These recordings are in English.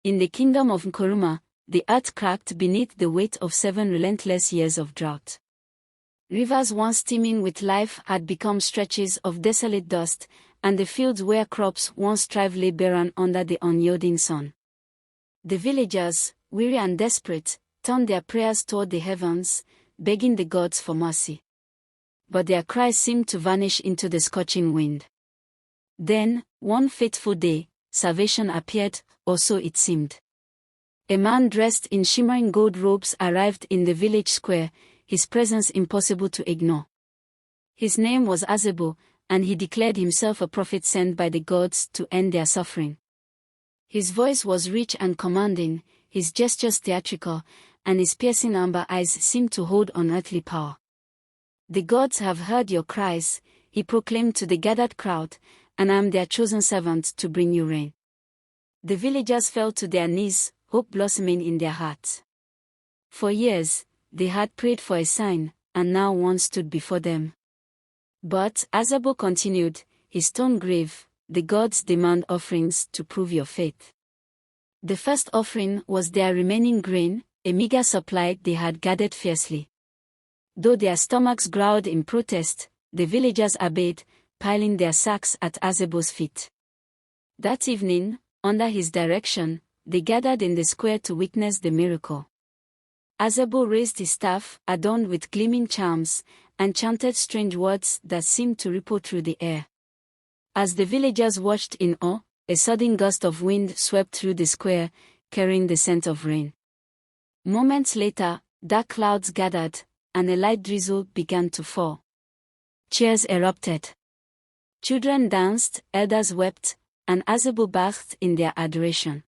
In the kingdom of Nkuruma, the earth cracked beneath the weight of 7 relentless years of drought. Rivers once teeming with life had become stretches of desolate dust, and the fields where crops once thrived lay barren under the unyielding sun. The villagers, weary and desperate, turned their prayers toward the heavens, begging the gods for mercy. But their cries seemed to vanish into the scorching wind. Then, one fateful day, salvation appeared, or so it seemed. A man dressed in shimmering gold robes arrived in the village square, his presence impossible to ignore. His name was Azibo, and he declared himself a prophet sent by the gods to end their suffering. His voice was rich and commanding, his gestures theatrical, and his piercing amber eyes seemed to hold unearthly power. "The gods have heard your cries," he proclaimed to the gathered crowd, "and I am their chosen servant to bring you rain." The villagers fell to their knees, hope blossoming in their hearts. For years, they had prayed for a sign, and now one stood before them. But, Azibo continued, his tone grave, "The gods demand offerings to prove your faith." The first offering was their remaining grain, a meager supply they had gathered fiercely. Though their stomachs growled in protest, the villagers obeyed, piling their sacks at Azibo's feet. That evening, under his direction, they gathered in the square to witness the miracle. Azibo raised his staff, adorned with gleaming charms, and chanted strange words that seemed to ripple through the air. As the villagers watched in awe, a sudden gust of wind swept through the square, carrying the scent of rain. Moments later, dark clouds gathered, and a light drizzle began to fall. Cheers erupted. Children danced, elders wept, and Azibo bathed in their adoration.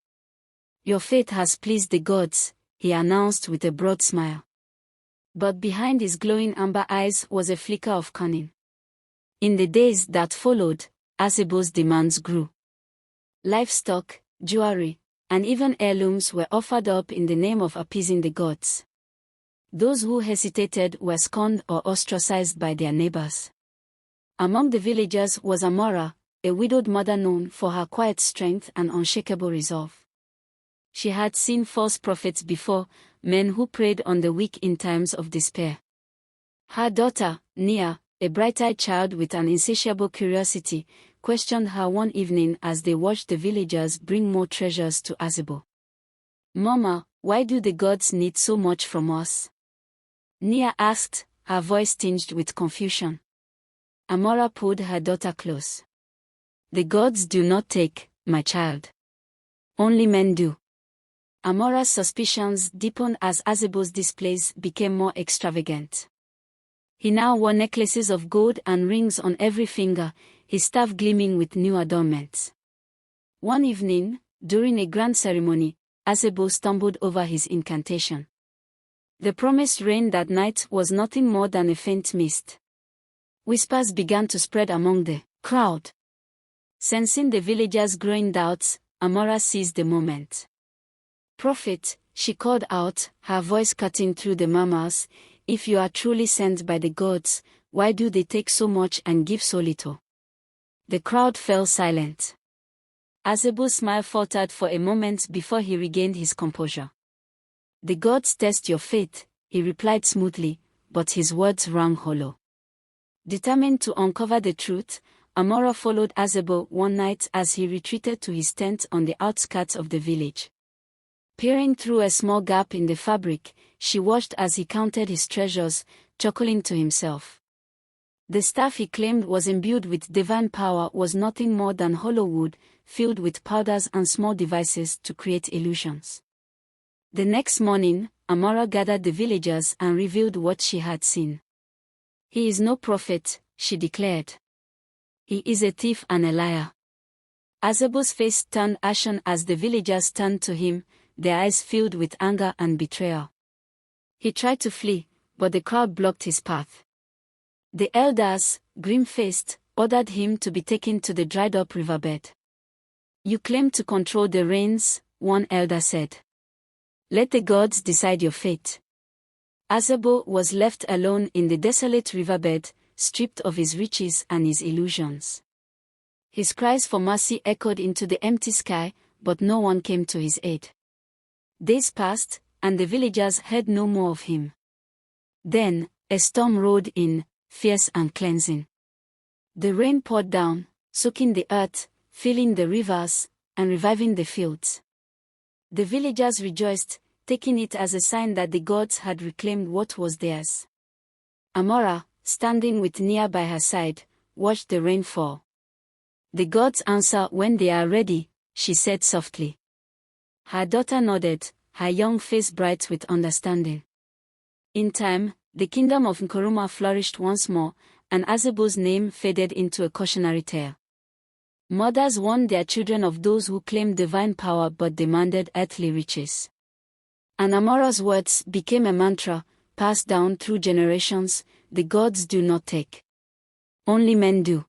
"Your faith has pleased the gods," he announced with a broad smile. But behind his glowing amber eyes was a flicker of cunning. In the days that followed, Azibo's demands grew. Livestock, jewelry, and even heirlooms were offered up in the name of appeasing the gods. Those who hesitated were scorned or ostracized by their neighbors. Among the villagers was Amara, a widowed mother known for her quiet strength and unshakable resolve. She had seen false prophets before, men who preyed on the weak in times of despair. Her daughter, Nia, a bright-eyed child with an insatiable curiosity, questioned her one evening as they watched the villagers bring more treasures to Azibo. "Mama, why do the gods need so much from us?" Nia asked, her voice tinged with confusion. Amara pulled her daughter close. "The gods do not take, my child. Only men do." Amara's suspicions deepened as Azibo's displays became more extravagant. He now wore necklaces of gold and rings on every finger, his staff gleaming with new adornments. One evening, during a grand ceremony, Azibo stumbled over his incantation. The promised rain that night was nothing more than a faint mist. Whispers began to spread among the crowd. Sensing the villagers' growing doubts, Amara seized the moment. "Prophet," she called out, her voice cutting through the murmurs, "if you are truly sent by the gods, why do they take so much and give so little?" The crowd fell silent. Azibo's smile faltered for a moment before he regained his composure. "The gods test your faith," he replied smoothly, but his words rang hollow. Determined to uncover the truth, Amara followed Azibo one night as he retreated to his tent on the outskirts of the village. Peering through a small gap in the fabric, she watched as he counted his treasures, chuckling to himself. The staff he claimed was imbued with divine power was nothing more than hollow wood, filled with powders and small devices to create illusions. The next morning, Amara gathered the villagers and revealed what she had seen. "He is no prophet," she declared. "He is a thief and a liar." Azibo's face turned ashen as the villagers turned to him, their eyes filled with anger and betrayal. He tried to flee, but the crowd blocked his path. The elders, grim-faced, ordered him to be taken to the dried-up riverbed. "You claim to control the rains," one elder said. "Let the gods decide your fate." Azibo was left alone in the desolate riverbed, stripped of his riches and his illusions. His cries for mercy echoed into the empty sky, but no one came to his aid. Days passed, and the villagers heard no more of him. Then, a storm rolled in, fierce and cleansing. The rain poured down, soaking the earth, filling the rivers, and reviving the fields. The villagers rejoiced, taking it as a sign that the gods had reclaimed what was theirs. Amara, standing with Nia by her side, watched the rain fall. "The gods answer when they are ready," she said softly. Her daughter nodded, her young face bright with understanding. In time, the kingdom of Nkuruma flourished once more, and Azibo's name faded into a cautionary tale. Mothers warned their children of those who claimed divine power but demanded earthly riches. And Amara's words became a mantra, passed down through generations: the gods do not take. Only men do.